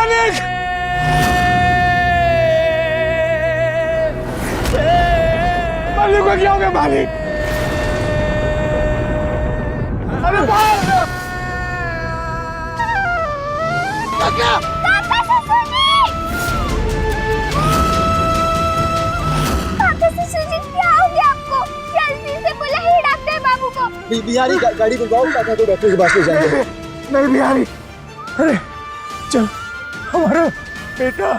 मालिक, मालिक को क्या हो गया मालिक? अरे बाहर क्या? काका ससुर जी क्या हो गया आपको? जल्दी से बुलाइए डॉक्टर बाबू को। बिहारी गाड़ी बुलवाओ, काका को डॉक्टर के पास ले जाएंगे। नहीं बिहारी, अरे चल, हमारा बेटा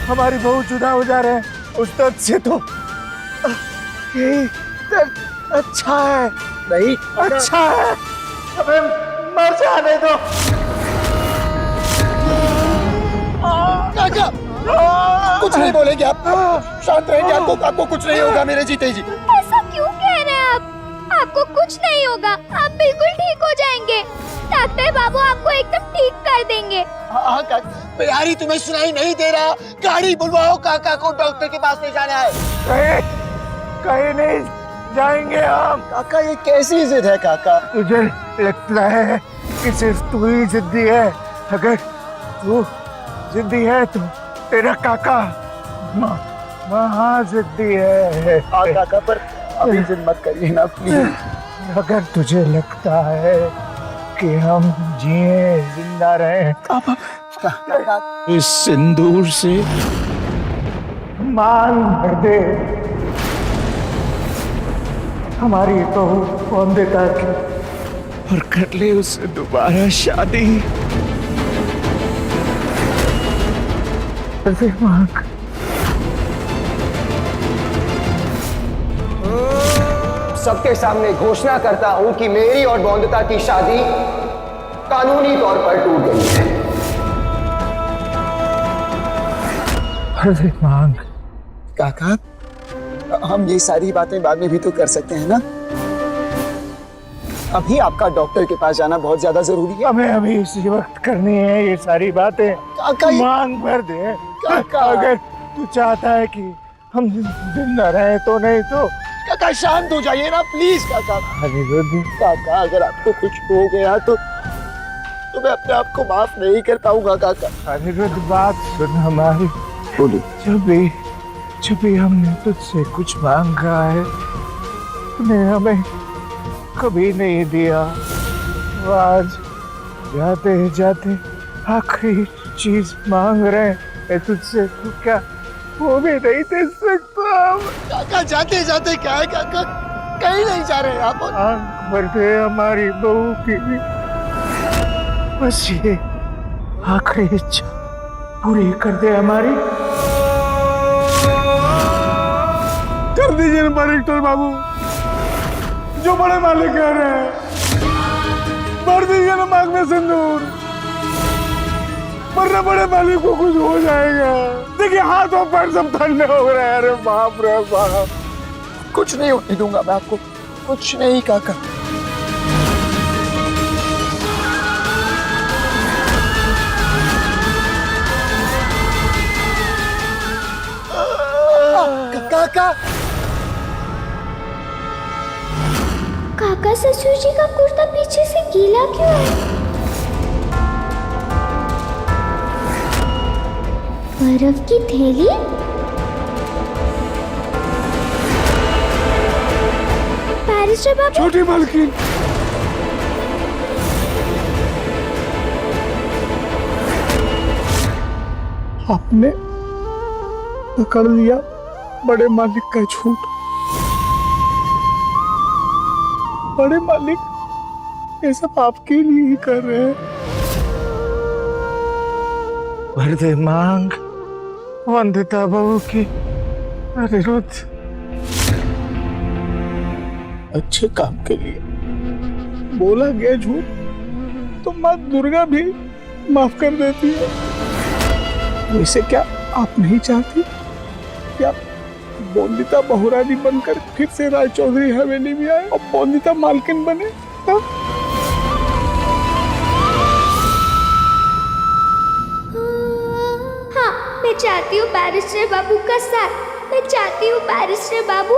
हमारी बहू जुदा हो जा रहे हैं उस दर्द से, तो यही दर्द अच्छा है। नहीं अच्छा है, हमें मर जाने दो। काका कुछ नहीं बोलेंगे आप, शांत रहेंगे, आपको कुछ नहीं होगा मेरे जीते जी। ऐसा क्यों कह रहे हैं आप? आपको कुछ नहीं होगा, आप बिल्कुल ठीक हो जाएंगे। डॉक्टर बाबू आपको एकदम ठीक कर देंगे। हाँ काका, बिहारी तुम्हें सुनाई नहीं दे रहा? गाड़ी बुलवाओ, काका को डॉक्टर के पास ले जाना है। कहीं नहीं जाएंगे हम। काका ये कैसी जिद है काका? तुझे लगता है कि सिर्फ तू ही जिद्दी है? अगर तू जिद्दी है तो तेरा काका महाजिद्दी है। हाँ काका, पर अभी जिद मत करिए ना प्लीज। अगर तुझे लगता है कि हम जिए जिंदा रहे, इस सिंदूर से मान भर दे हमारी बहू वंदिता की और कर ले उससे दोबारा शादी। मांग। सबके सामने घोषणा करता हूँ कि मेरी और वंदिता की शादी कानूनी तौर पर टूट गई है। मांग। काका, हम ये सारी बातें बाद में भी तो कर सकते हैं ना? अभी आपका डॉक्टर के पास जाना बहुत ज्यादा जरूरी है। हमें अभी इसी वक्त करनी है ये सारी बातें। काका मांग भर दे काका। अगर तू चाहता है कि हम जिंदा रहे तो, नहीं तो काका शांत हो जाइए ना प्लीज काका। अनिरुद्ध, काका अगर आपको कुछ हो गया तो मैं अपने आप को माफ नहीं कर पाऊंगा काका। अनिरुद्ध बात सुन हमारी। बोलिए। जब भी हमने तुझसे कुछ मांगा है, तूने हमें कभी नहीं दिया। वो आज जाते जाते आखिरी चीज मांग रहे हैं तुझसे, तू क्या वो भी नहीं दे सकता? काका जाते जाते क्या है काका, कहीं नहीं जा रहे आप। आंख भर दे हमारी बहू की, बस ये आखिरी इच्छा पूरी कर दे हमारी। कर दीजिए ना डायरेक्टर बाबू, जो बड़े मालिक कह रहे हैं। भर दीजिए ना मांग में सिंदूर, वरना बड़े मालिक को कुछ हो जाएगा। देखिए हाथ और पैर सब ठंडे हो रहे हैं। अरे बाप रे बाप। कुछ नहीं होने दूंगा मैं आपको, कुछ नहीं काका। काका काका ससुर जी का कुर्ता पीछे से गीला क्यों है? बर्फ की थैली? बैरिस्टर बाबू। छोटी मालकिन, आपने पकड़ लिया बड़े मालिक का झूठ। बड़े मालिक ये सब आपके लिए ही कर रहे हैं। भर दे मांग वंदिता बहू की। अनिरुद्ध, अच्छे काम के लिए बोला गया झूठ तो माँ दुर्गा भी माफ कर देती है। वैसे क्या आप नहीं चाहती कि आप वंदिता बहुरानी बनकर फिर से राय चौधरी हवेली में आए और वंदिता मालकिन बने? हाँ, मैं चाहती हूँ बैरिस्टर बाबू का साथ। मैं चाहती हूँ बैरिस्टर बाबू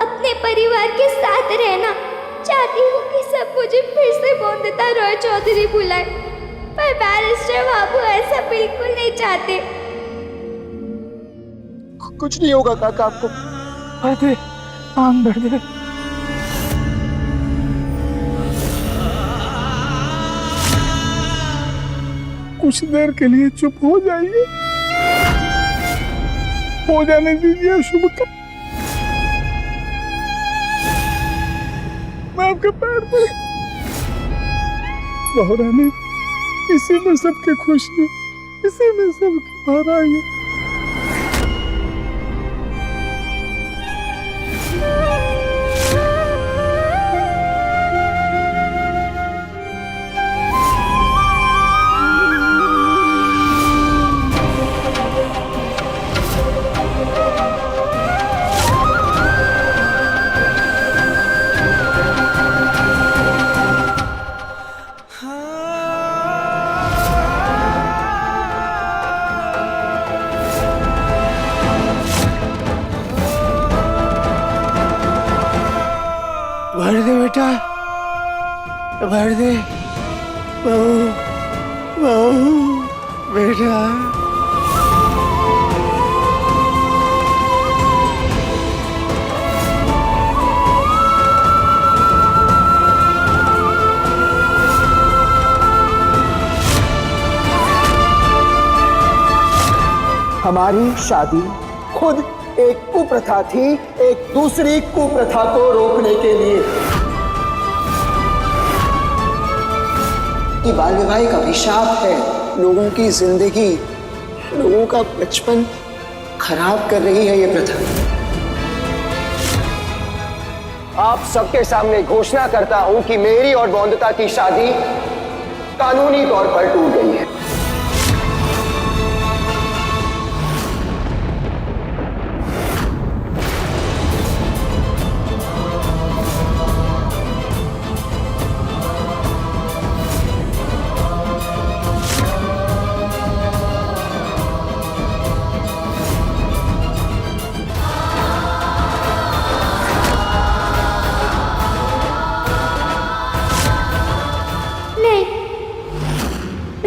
अपने परिवार के साथ रहना। चाहती हूँ कि सब मुझे फिर से वंदिता रॉय चौधरी बुलाए। पर बैरिस्टर बाबू ऐसा बिल्कुल नहीं चाहते। कुछ नहीं होगा काका आपको। अरे आम भर दे। कुछ देर के लिए चुप हो जाइए, हो जाने दीजिए शुभ का। मैं आपके पैर पर। बहुरानी, इसी में सबकी खुशी, इसी में सबकी भलाई है। भर दे बेटा, भर दे। बहू, बहू, बेटा। हमारी शादी खुद एक कुप्रथा थी, एक दूसरी कुप्रथा को रोकने के लिए। ये बाल विवाह एक अभिशाप है, लोगों की जिंदगी, लोगों का बचपन खराब कर रही है ये प्रथा। आप सबके सामने घोषणा करता हूं कि मेरी और बौंदता की शादी कानूनी तौर पर टूट गई है।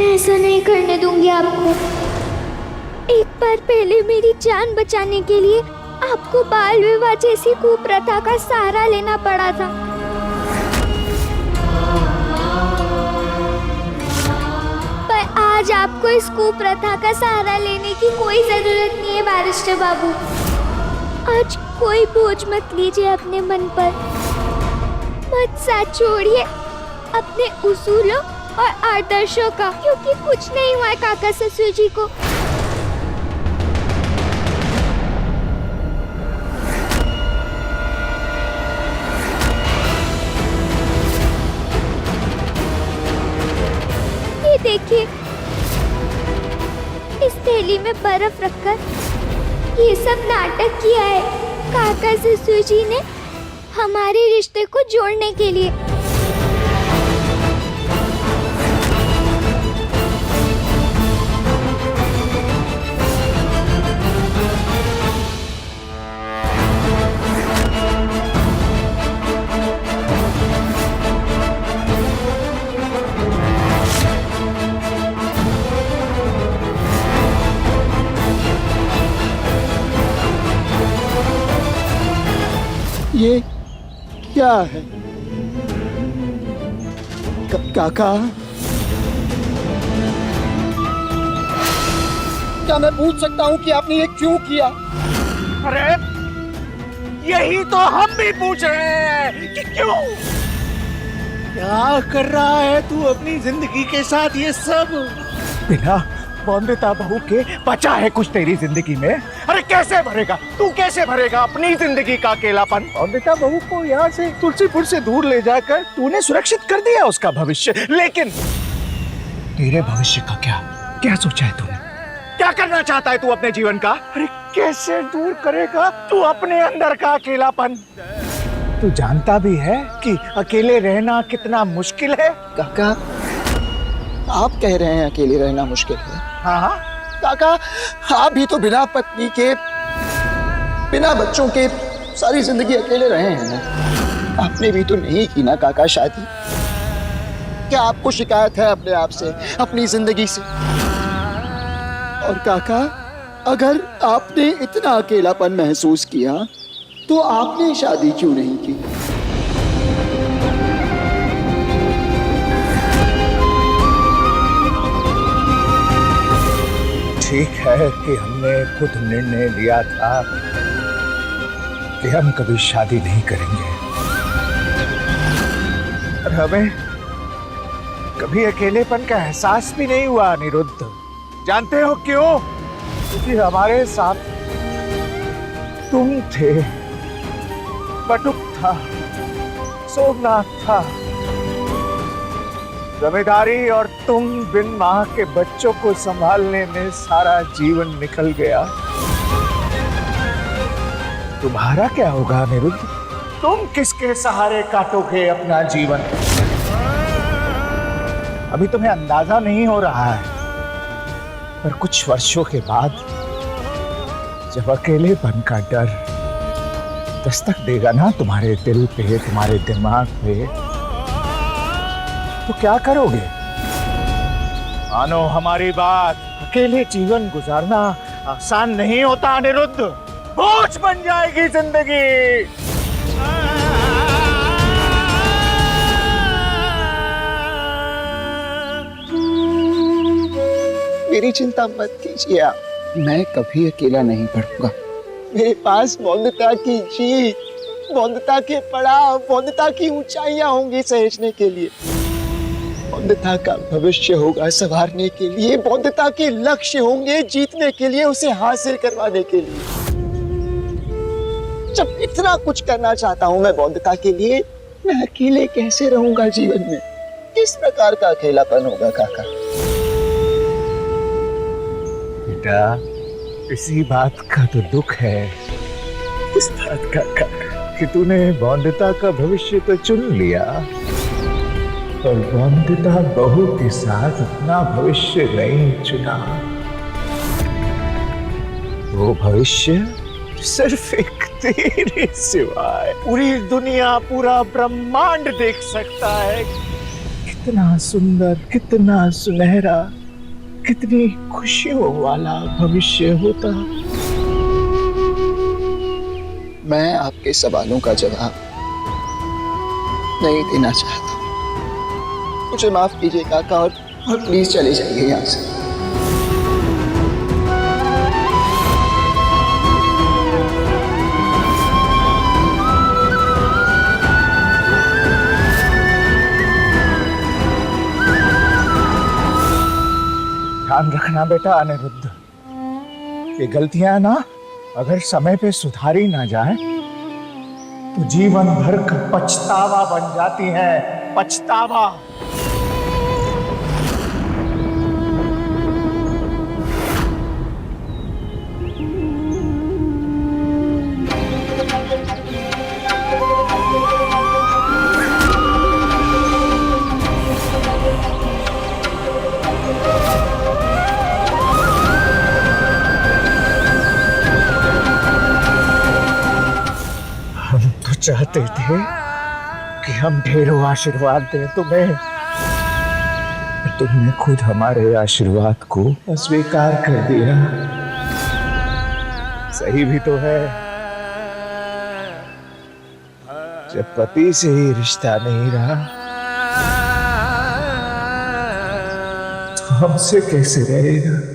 ऐसा नहीं करने दूंगी आपको। एक बार पहले मेरी जान बचाने के लिए आपको बाल विवाह जैसी कुप्रथा का सहारा लेना पड़ा था, पर आज आपको इस कुप्रथा का सहारा लेने की कोई जरूरत नहीं है बैरिस्टर बाबू। आज कोई बोझ मत लीजिए अपने मन पर, मत साथ छोड़िए अपने उसूलों और आदर्शों का, क्योंकि कुछ नहीं हुआ है काका ससुर जी को। ये देखिए, इस थैली में बर्फ रखकर ये सब नाटक किया है काका ससुर जी ने हमारे रिश्ते को जोड़ने के लिए। ये क्या है काका? क्या मैं पूछ सकता हूँ कि आपने ये क्यों किया? अरे यही तो हम भी पूछ रहे हैं कि क्यों? क्या कर रहा है तू अपनी जिंदगी के साथ ये सब? बिना बौंदता बहू के बचा है कुछ तेरी जिंदगी में? अरे कैसे भरेगा तू, कैसे भरेगा अपनी जिंदगी का अकेलापन? बौंदता बहू को यहाँ से तुलसीपुर से दूर ले जाकर तूने सुरक्षित कर दिया उसका भविष्य, लेकिन तेरे भविष्य का क्या सोचा है तूने? क्या करना चाहता है तू अपने जीवन का? अरे कैसे दूर करेगा तू अपने अंदर का अकेलापन? तू जानता भी है कि अकेले रहना कितना मुश्किल है? काका, आप कह रहे हैं अकेले रहना मुश्किल है? हाँ काका, आप भी तो बिना पत्नी के, बिना बच्चों के सारी जिंदगी अकेले रहे हैं। आपने भी तो नहीं की ना काका शादी। कि आपको शिकायत है अपने आप से, अपनी जिंदगी से। और काका, अगर आपने इतना अकेलापन महसूस किया तो आपने शादी क्यों नहीं की? ठीक है कि हमने खुद निर्णय लिया था कि हम कभी शादी नहीं करेंगे, और हमें कभी अकेलेपन का एहसास भी नहीं हुआ अनिरुद्ध। जानते हो क्यों? क्योंकि हमारे साथ तुम थे, बटुक था, सोमनाथ था, जिम्मेदारी और तुम बिन मां के बच्चों को संभालने में सारा जीवन निकल गया। तुम्हारा क्या होगा अनिरुद्ध? तुम किसके सहारे काटोगे अपना जीवन? अभी तुम्हें अंदाजा नहीं हो रहा है, पर कुछ वर्षों के बाद जब अकेलेपन का डर दस्तक देगा ना तुम्हारे दिल पे, तुम्हारे दिमाग पे, तो क्या करोगे? मानो हमारी बात, अकेले जीवन गुजारना आसान नहीं होता अनिरुद्ध, बोझ बन जाएगी जिंदगी। मेरी चिंता मत कीजिए आप, मैं कभी अकेला नहीं पढ़ूंगा। मेरे पास बौद्धता की जीत, बौद्धता के पड़ाव, बौद्धता की ऊंचाइयां होंगी सहेजने के लिए। बौद्धता का भविष्य होगा संवारने के लिए, बौद्धता के लक्ष्य होंगे जीतने के लिए, उसे हासिल करवाने के लिए। जब इतना कुछ करना चाहता हूं मैं बौद्धता के लिए, मैं अकेले कैसे रहूंगा जीवन में? किस प्रकार का अकेलापन होगा काका? बेटा, इसी बात का तो दुख है, इस बात का कि तूने बौद्धता का भविष्य तो चुन लिया, पर बौद्धता बहू के साथ अपना भविष्य नहीं चुना। वो भविष्य सिर्फ एक तेरे सिवाय पूरी दुनिया, पूरा ब्रह्मांड देख सकता है। कितना सुंदर, कितना सुनहरा, कितनी खुशियों वाला भविष्य होता। मैं आपके सवालों का जवाब नहीं देना चाहता, मुझे माफ कीजिए काका, और प्लीज चले जाइए यहाँ से। ध्यान रखना बेटा अनिरुद्ध, ये गलतियां ना अगर समय पे सुधारी ना जाए तो जीवन भर का पछतावा बन जाती है, पछतावा। चाहते थे कि हम ढेरों आशीर्वाद दें तुम्हें, पर तुमने खुद हमारे आशीर्वाद को अस्वीकार कर दिया। सही भी तो है, जब पति से ही रिश्ता नहीं रहा तो हमसे कैसे रहेगा?